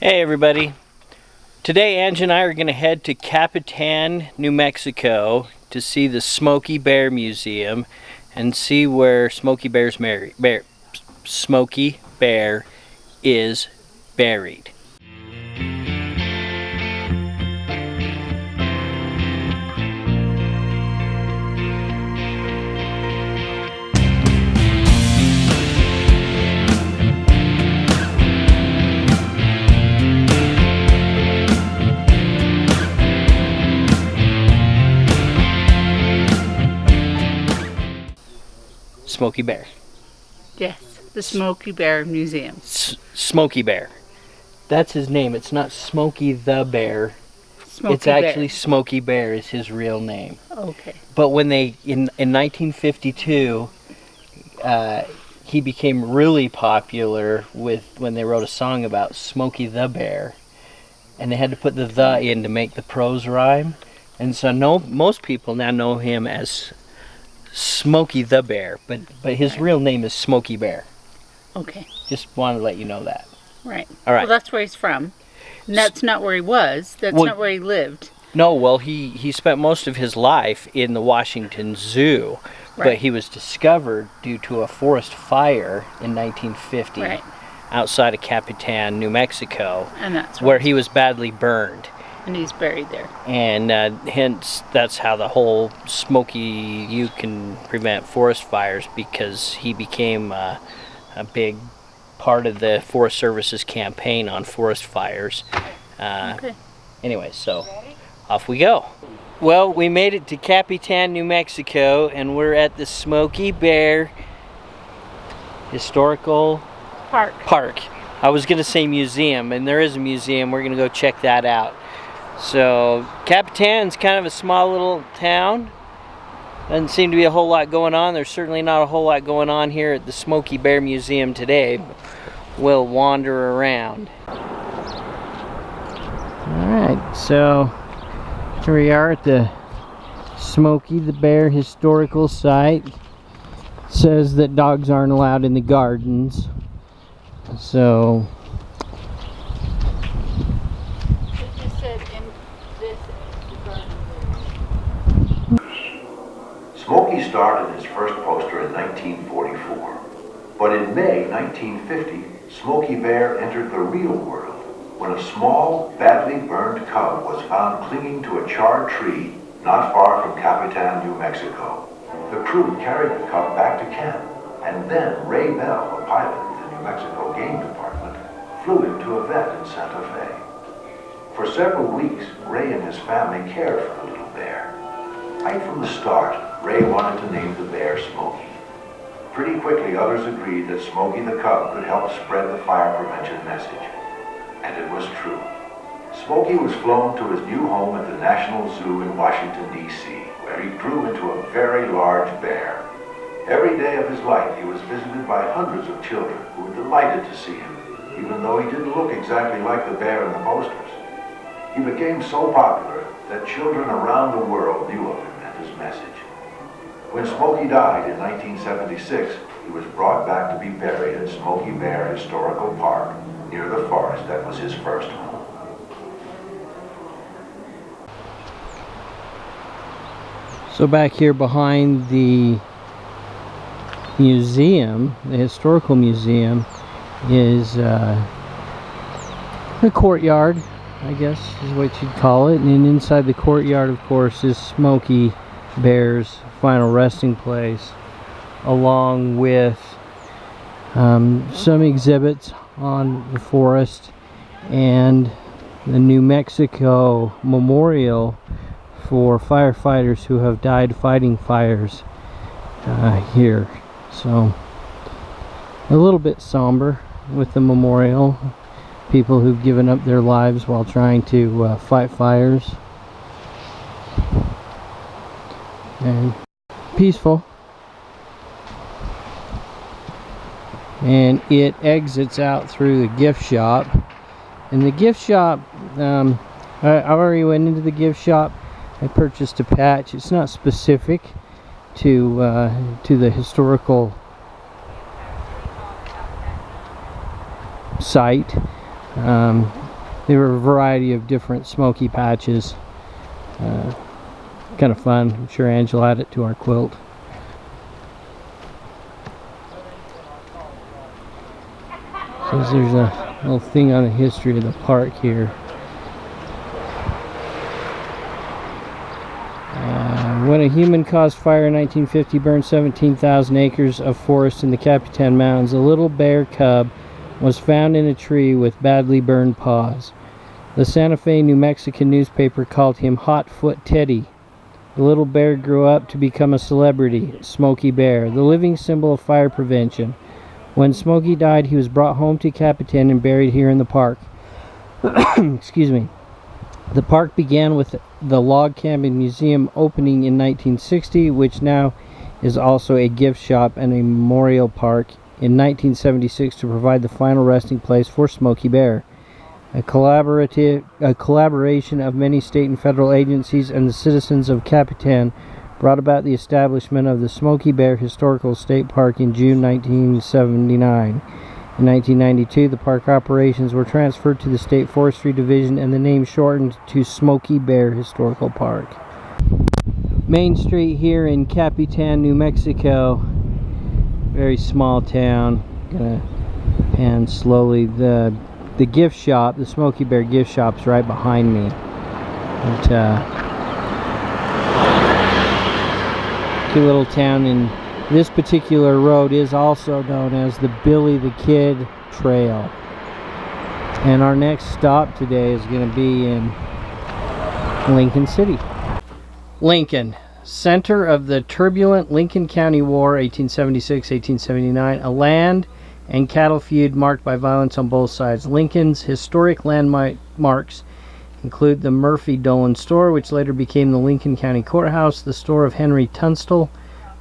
Hey everybody. Today Angie and I are going to head to Capitan, New Mexico to see the Smokey Bear Museum and see where Smokey Bear is buried. Smokey Bear. Yes, the Smokey Bear Museum. Smokey Bear. That's his name. It's not Smokey the Bear. It's actually Smokey Bear is his real name. Okay. But when they, in 1952, he became really popular when they wrote a song about Smokey the Bear. And they had to put the in to make the prose rhyme. And so most people now know him as Smokey the Bear, but his real name is Smokey Bear. Okay. Just wanted to let you know that. Right. All right. Well, that's where he's from. And that's not where he was. That's not where he lived. No, well, he spent most of his life in the Washington Zoo, right. But he was discovered due to a forest fire in 1950 right. outside of Capitan, New Mexico, and that's where he was badly burned. And he's buried there. And hence, that's how the whole Smokey, you can prevent forest fires, because he became a big part of the Forest Service's campaign on forest fires. Okay. Anyway, so off we go. Well, we made it to Capitan, New Mexico, and we're at the Smokey Bear Historical Park. I was going to say museum, and there is a museum. We're going to go check that out. So, Capitan's kind of a small little town. Doesn't seem to be a whole lot going on. There's certainly not a whole lot going on here at the Smokey Bear Museum today. We'll wander around. Alright, so here we are at the Smokey the Bear Historical Site. It says that dogs aren't allowed in the gardens. So Smokey started his first poster in 1944, but in May 1950, Smokey Bear entered the real world when a small, badly burned cub was found clinging to a charred tree not far from Capitan, New Mexico. The crew carried the cub back to camp, and then Ray Bell, a pilot with the New Mexico Game Department, flew him to a vet in Santa Fe. For several weeks, Ray and his family cared for the little bear. Right from the start, Ray wanted to name the bear Smokey. Pretty quickly, others agreed that Smokey the cub could help spread the fire prevention message. And it was true. Smokey was flown to his new home at the National Zoo in Washington, D.C., where he grew into a very large bear. Every day of his life, he was visited by hundreds of children who were delighted to see him, even though he didn't look exactly like the bear in the posters. He became so popular that children around the world knew of him and his message. When Smokey died in 1976, he was brought back to be buried at Smokey Bear Historical Park near the forest that was his first home. So back here behind the museum, the historical museum, is the courtyard, I guess is what you'd call it. And then inside the courtyard, of course, is Smokey Bear's final resting place, along with some exhibits on the forest and the New Mexico memorial for firefighters who have died fighting fires here. So a little bit somber with the memorial. People who've given up their lives while trying to fight fires. And peaceful. And it exits out through the gift shop. And the gift shop, I already went into the gift shop. I purchased a patch. It's not specific to the historical site. there were a variety of different smoky patches. Kind of fun. I'm sure Angela added it to our quilt. So there's a little thing on the history of the park here. When a human-caused fire in 1950 burned 17,000 acres of forest in the Capitan Mountains, a little bear cub was found in a tree with badly burned paws. The Santa Fe, New Mexican newspaper called him Hotfoot Teddy. The little bear grew up to become a celebrity, Smokey Bear, the living symbol of fire prevention. When Smokey died, he was brought home to Capitan and buried here in the park. Excuse me. The park began with the log cabin museum opening in 1960, which now is also a gift shop and a memorial park, in 1976 to provide the final resting place for Smokey Bear. A collaboration of many state and federal agencies and the citizens of Capitan brought about the establishment of the Smokey Bear Historical State Park in June 1979. In 1992, the park operations were transferred to the State Forestry Division and the name shortened to Smokey Bear Historical Park. Main Street here in Capitan, New Mexico. Very small town. And slowly the gift shop, the Smokey Bear gift shop's right behind me. Cute little town, and this particular road is also known as the Billy the Kid Trail. And our next stop today is going to be in Lincoln City. Lincoln, center of the turbulent Lincoln County War, 1876-1879, a land and cattle feud marked by violence on both sides. Lincoln's historic landmarks include the Murphy Dolan Store, which later became the Lincoln County Courthouse, the store of Henry Tunstall,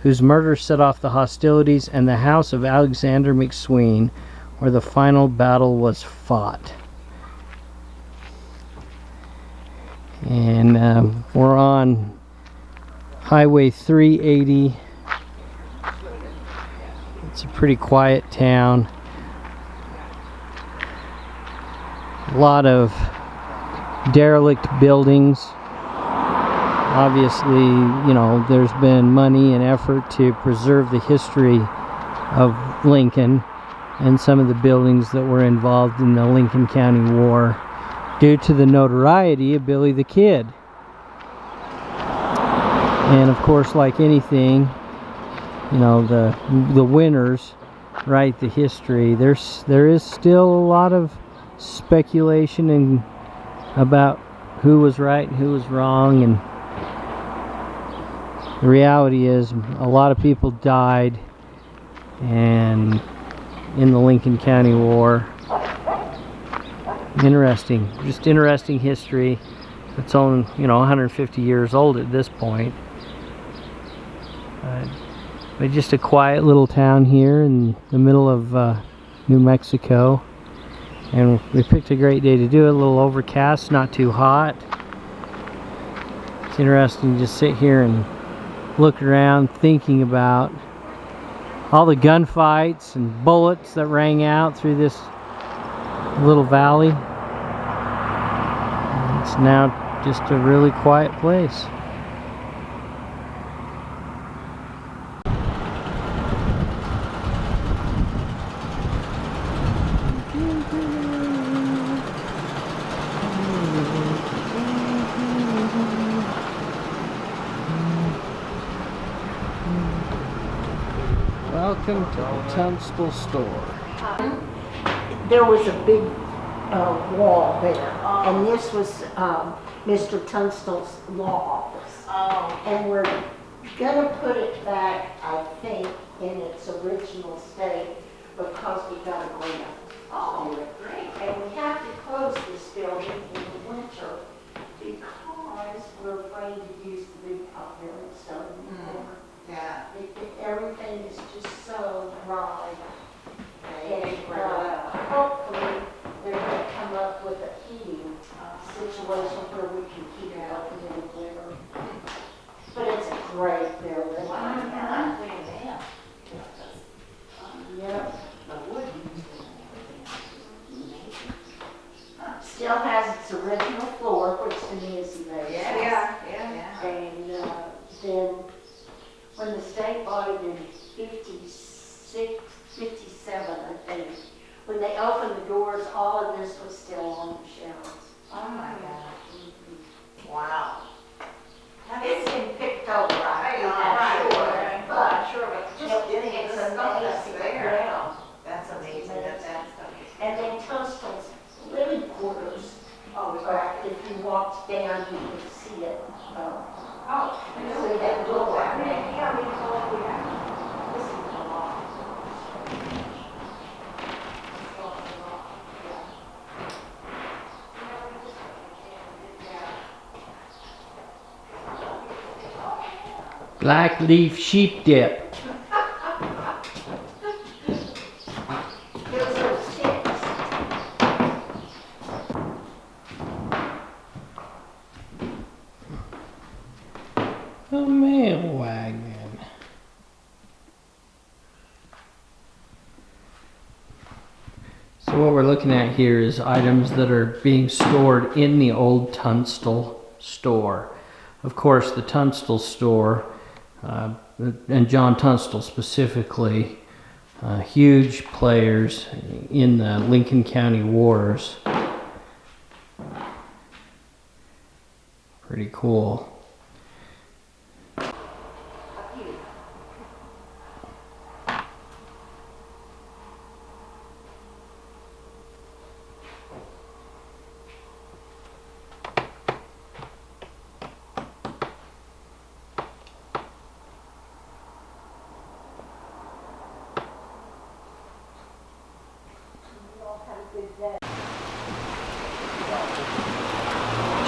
whose murder set off the hostilities, and the house of Alexander McSween, where the final battle was fought. And we're on Highway 380. It's a pretty quiet town. A lot of derelict buildings. Obviously, you know, there's been money and effort to preserve the history of Lincoln and some of the buildings that were involved in the Lincoln County War due to the notoriety of Billy the Kid. And of course, like anything, you know, the winners write the history. There is still a lot of speculation about who was right and who was wrong, and the reality is a lot of people died and in the Lincoln County War. Just interesting history. It's only, you know, 150 years old at this point. But just a quiet little town here in the middle of New Mexico. And we picked a great day to do it. A little overcast, not too hot. It's interesting to just sit here and look around, thinking about all the gunfights and bullets that rang out through this little valley. And it's now just a really quiet place. Welcome to the Tunstall Store. There was a big wall there, and this was Mr. Tunstall's law office. And we're gonna put it back, I think, in its original state because we got a grant. Great. And we have to close this building in the winter because we're afraid to use the big pot building stone anymore. Yeah. Everything is just so dry. And hopefully they're going to come up with a heating situation where we can keep it open in the winter. But it's a great building. Yep. still has its original floor, which to me is amazing. Yeah. And then when the state bought it in 56, 57, I think, when they opened the doors, all of this was still on the shelves. Oh my God. Wow. It's been picked over, Right, but just getting it's the stuff that's amazing. there. Yeah. That's amazing that stuff is there. And then Tunstall's living quarters, if you walked down, you could see it. See that door. Yeah, we told you that. This is a lot. Black leaf sheep dip. Those are sticks. A mail wagon. So what we're looking at here is items that are being stored in the old Tunstall Store. Of course, the Tunstall Store, and John Tunstall specifically, huge players in the Lincoln County Wars. Pretty cool.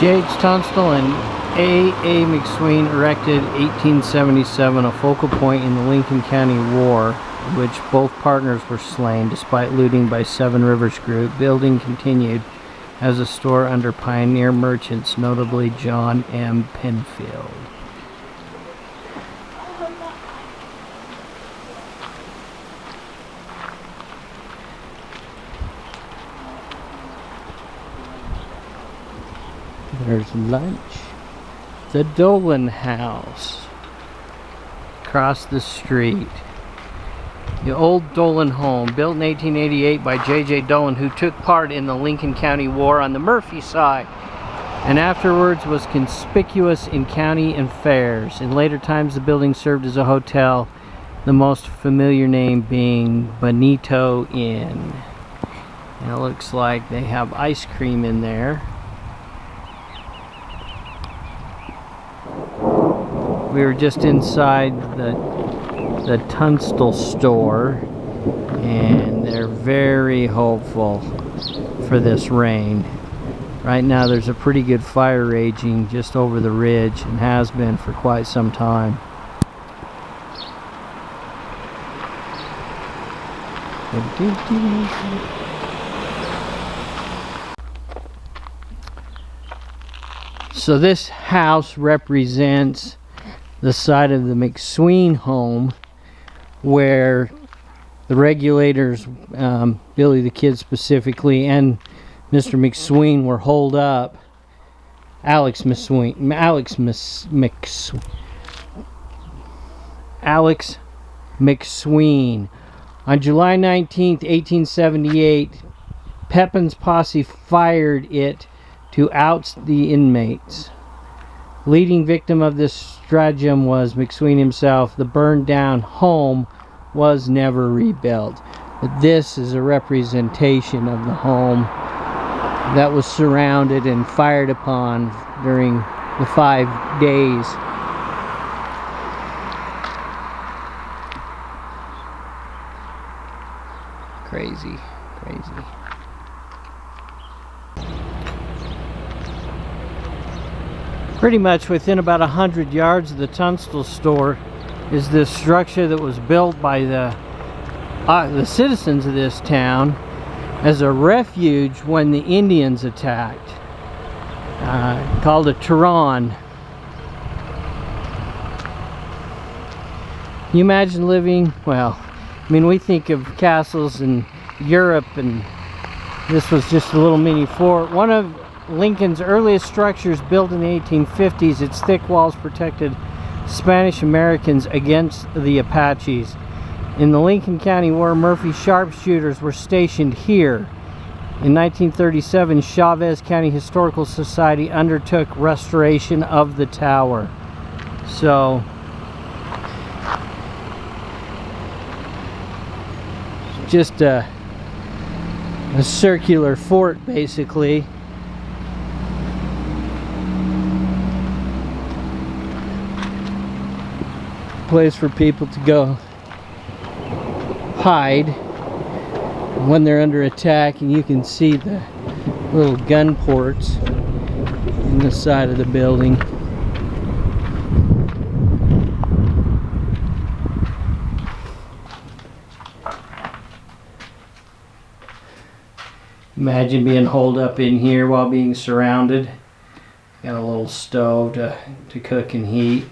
J.H. Tunstall and A.A. McSween erected 1877, a focal point in the Lincoln County War, in which both partners were slain despite looting by Seven Rivers Group. Building continued as a store under pioneer merchants, notably John M. Penfield. There's lunch. The Dolan House. Across the street. The old Dolan home, built in 1888 by J.J. Dolan, who took part in the Lincoln County War on the Murphy side, and afterwards was conspicuous in county and fairs. In later times, the building served as a hotel, the most familiar name being Bonito Inn. And it looks like they have ice cream in there. We were just inside the Tunstall Store, and they're very hopeful for this rain. Right now there's a pretty good fire raging just over the ridge, and has been for quite some time. So this house represents the side of the McSween home where the regulators, Billy the Kid specifically, and Mr. McSween were holed up. Alex McSween. On July 19th, 1878, Pepin's posse fired it to oust the inmates. Leading victim of this stratagem was McSween himself. The burned down home was never rebuilt. But this is a representation of the home that was surrounded and fired upon during the 5 days. Crazy, crazy. Pretty much within about 100 yards of the Tunstall Store is this structure that was built by the citizens of this town as a refuge when the Indians attacked, called a Turon. Can you imagine living, well, I mean, we think of castles in Europe and This was just a little mini fort. One of Lincoln's earliest structures, built in the 1850s, its thick walls protected Spanish Americans against the Apaches. In the Lincoln County War, Murphy sharpshooters were stationed here. In 1937, Chavez County Historical Society undertook restoration of the tower. So, just a circular fort, basically. Place for people to go hide when they're under attack, and you can see the little gun ports in the side of the building. Imagine being holed up in here while being surrounded. Got a little stove to cook and heat.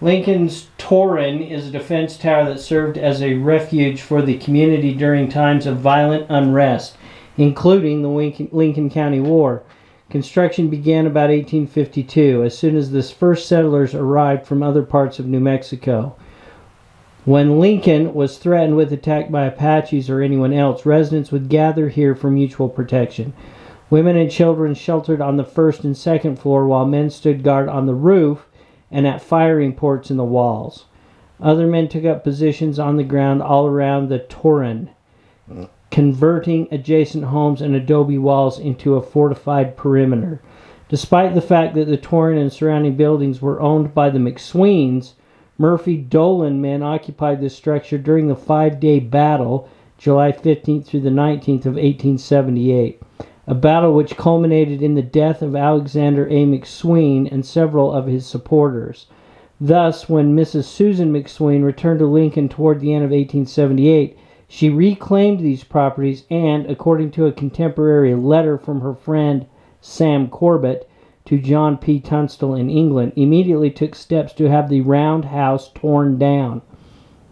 Lincoln's Torin is a defense tower that served as a refuge for the community during times of violent unrest, including the Lincoln County War. Construction began about 1852, as soon as the first settlers arrived from other parts of New Mexico. When Lincoln was threatened with attack by Apaches or anyone else, residents would gather here for mutual protection. Women and children sheltered on the first and second floor, while men stood guard on the roof and at firing ports in the walls. Other men took up positions on the ground all around the Torin, converting adjacent homes and adobe walls into a fortified perimeter. Despite the fact that the Torin and surrounding buildings were owned by the McSweens, Murphy Dolan men occupied this structure during the 5-day battle, July 15th through the 19th of 1878. A battle which culminated in the death of Alexander A. McSween and several of his supporters. Thus, when Mrs. Susan McSween returned to Lincoln toward the end of 1878, she reclaimed these properties and, according to a contemporary letter from her friend Sam Corbett to John P. Tunstall in England, immediately took steps to have the round house torn down.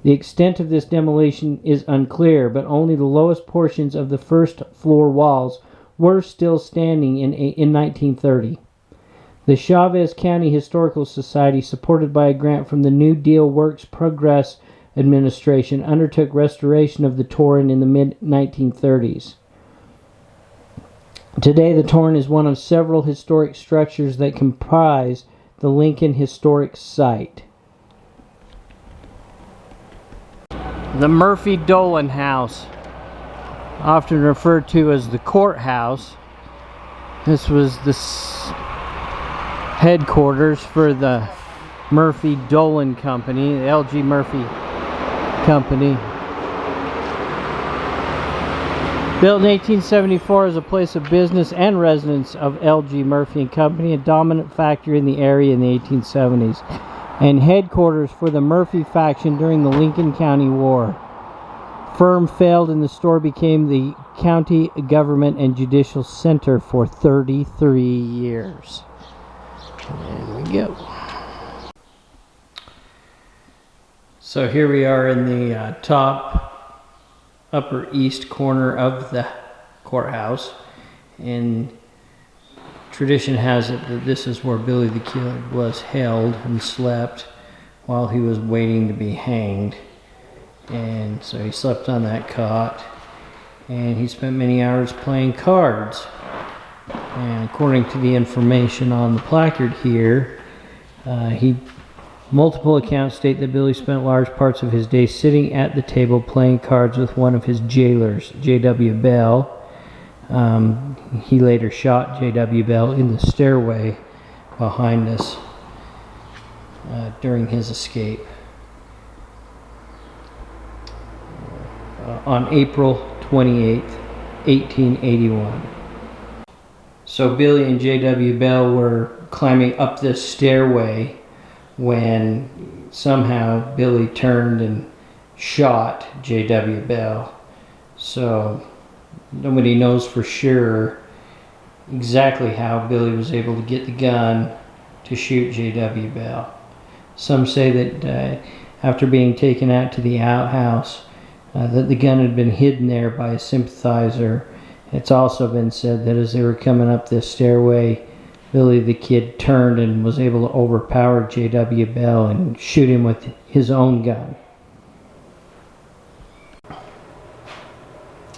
The extent of this demolition is unclear, but only the lowest portions of the first floor walls were still standing in 1930. The Chavez County Historical Society, supported by a grant from the New Deal Works Progress Administration, undertook restoration of the Torin in the mid-1930s. Today, the Torin is one of several historic structures that comprise the Lincoln Historic Site. The Murphy Dolan House, often referred to as the courthouse. This was the headquarters for the Murphy Dolan Company, the L.G. Murphy Company. Built in 1874 as a place of business and residence of L.G. Murphy and Company, a dominant factor in the area in the 1870s, and headquarters for the Murphy faction during the Lincoln County War. Firm failed and the store became the county government and judicial center for 33 years. There we go. So here we are in the top upper east corner of the courthouse, and tradition has it that this is where Billy the Kid was held and slept while he was waiting to be hanged. And so he slept on that cot, and he spent many hours playing cards. And according to the information on the placard here, multiple accounts state that Billy spent large parts of his day sitting at the table playing cards with one of his jailers, J.W. Bell. He later shot J.W. Bell in the stairway behind us during his escape. On April 28th, 1881. So Billy and J.W. Bell were climbing up this stairway when somehow Billy turned and shot J.W. Bell. So nobody knows for sure exactly how Billy was able to get the gun to shoot J.W. Bell. Some say that after being taken out to the outhouse, that the gun had been hidden there by a sympathizer. It's also been said that as they were coming up this stairway, Billy the Kid turned and was able to overpower J.W. Bell and shoot him with his own gun.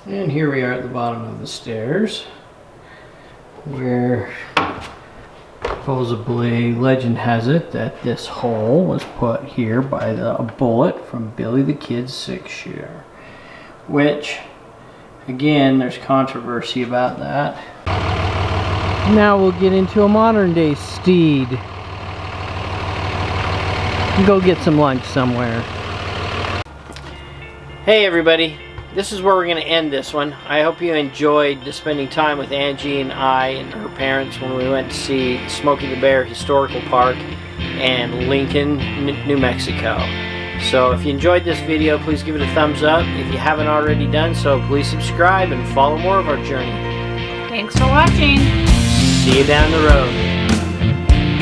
And here we are at the bottom of the stairs, where supposedly legend has it that this hole was put here by a bullet from Billy the Kid's 6-shooter, which, again, there's controversy about that. Now we'll get into a modern day steed. Go get some lunch somewhere. Hey everybody, this is where we're going to end this one. I hope you enjoyed spending time with Angie and I and her parents when we went to see Smokey Bear Historical Park and Lincoln, New Mexico. So if you enjoyed this video, please give it a thumbs up. If you haven't already done so, please subscribe and follow more of our journey. Thanks for watching. See you down the road.